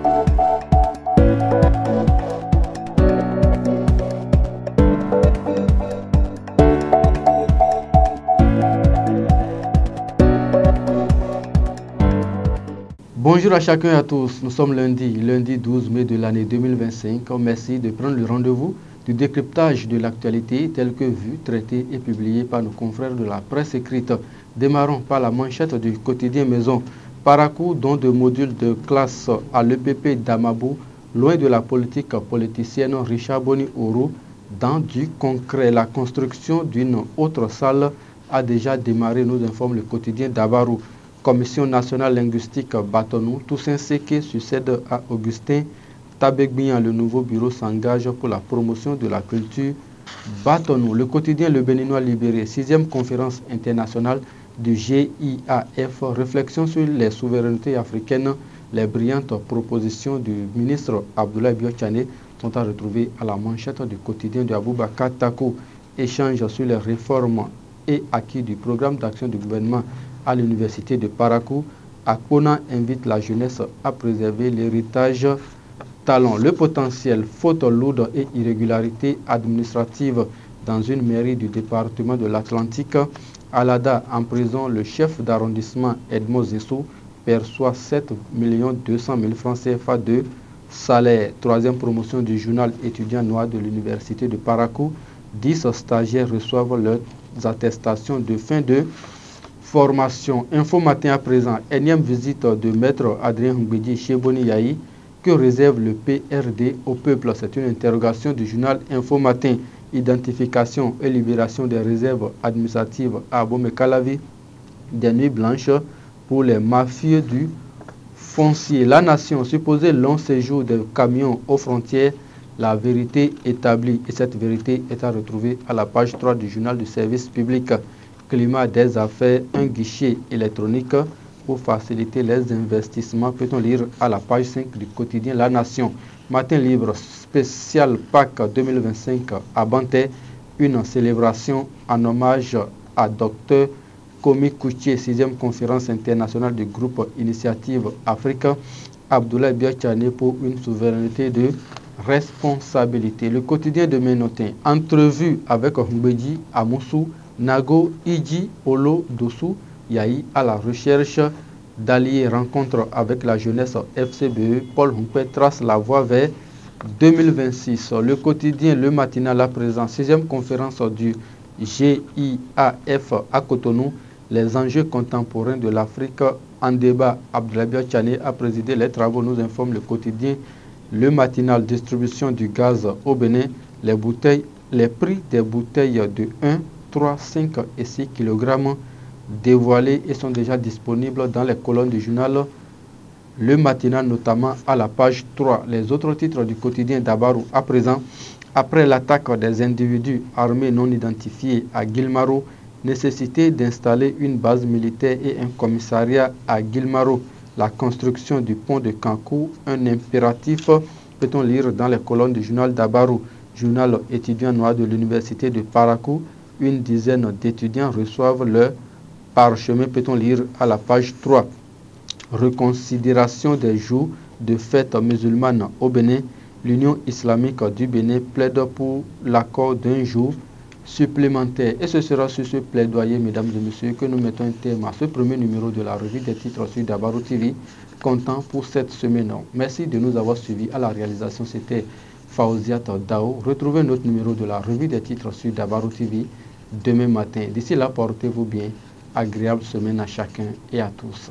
Bonjour à chacun et à tous, nous sommes lundi 12 mai de l'année 2025. Merci de prendre le rendez-vous du décryptage de l'actualité tel que vu, traité et publié par nos confrères de la presse écrite. Démarrons par la manchette du quotidien Maison. Parakou, don de modules de classe à l'EPP d'Amabou, loin de la politique politicienne. Richard Boni Ouro, dans du concret, la construction d'une autre salle a déjà démarré, nous informe le quotidien d'Abarou. Commission nationale linguistique Batonou, Toussaint Seke succède à Augustin Tabegbian. Le nouveau bureau s'engage pour la promotion de la culture Batonou. Le quotidien Le Béninois Libéré, 6e conférence internationale du GIAF, réflexion sur les souverainetés africaines. Les brillantes propositions du ministre Abdoulaye Biotchane sont à retrouver à la manchette du quotidien de Aboubakar Tako. Échange sur les réformes et acquis du programme d'action du gouvernement à l'université de Parakou. Akpona invite la jeunesse à préserver l'héritage talent. Le potentiel, faute lourde et irrégularité administrative dans une mairie du département de l'Atlantique. Alada en prison, le chef d'arrondissement Edmo Zessou perçoit 7 200 000 francs CFA de salaire. Troisième promotion du journal étudiant noir de l'université de Parakou. 10 stagiaires reçoivent leurs attestations de fin de formation. Info matin à présent, énième visite de maître Adrien Mbedi chez Boni Yahi. Que réserve le PRD au peuple? C'est une interrogation du journal Info matin. Identification et libération des réserves administratives à Abomey-Calavi. Des nuits blanches pour les mafieux du foncier. La nation, supposé long séjour des camions aux frontières, la vérité établie. Et cette vérité est à retrouver à la page 3 du journal du service public. Climat des affaires, un guichet électronique pour faciliter les investissements, peut-on lire à la page 5 du quotidien La Nation. Matin libre, spécial Pâques 2025 à Banté, une célébration en hommage à Dr Komi Koutié, 6e conférence internationale du groupe Initiative Afrique. Abdoulaye Biotchane pour une souveraineté de responsabilité. Le quotidien de Ménotin, entrevue avec Mbedi à Moussou, Nago, Iji, Olo, Dossou, Yahi à la recherche d'alliés. Rencontre avec la jeunesse FCBE. Paul Humpé trace la voie vers 2026. Le quotidien Le Matinal à présent, 6e conférence du GIAF à Cotonou. Les enjeux contemporains de l'Afrique en débat. Abdoulaye Biotchane a présidé les travaux, nous informe le quotidien Le Matinal. Distribution du gaz au Bénin. Les prix des bouteilles de 1, 3, 5 et 6 kg dévoilés et sont déjà disponibles dans les colonnes du journal Le Matinal, notamment à la page 3. Les autres titres du quotidien d'Abarou à présent. Après l'attaque des individus armés non identifiés à Guilmaro, nécessité d'installer une base militaire et un commissariat à Guilmaro. La construction du pont de Kankou, un impératif, peut-on lire dans les colonnes du journal d'Abarou. Journal étudiant noir de l'université de Parakou. Une dizaine d'étudiants reçoivent leur parchemin, peut-on lire à la page 3. Reconsidération des jours de fête musulmane au Bénin. L'Union islamique du Bénin plaide pour l'accord d'un jour supplémentaire. Et ce sera sur ce plaidoyer, mesdames et messieurs, que nous mettons un terme à ce premier numéro de la revue des titres sur Dabarou TV, comptant pour cette semaine. Merci de nous avoir suivis. À la réalisation, c'était Fauziat Dao. Retrouvez notre numéro de la revue des titres sur Dabarou TV demain matin. D'ici là, portez-vous bien. Agréable semaine à chacun et à tous.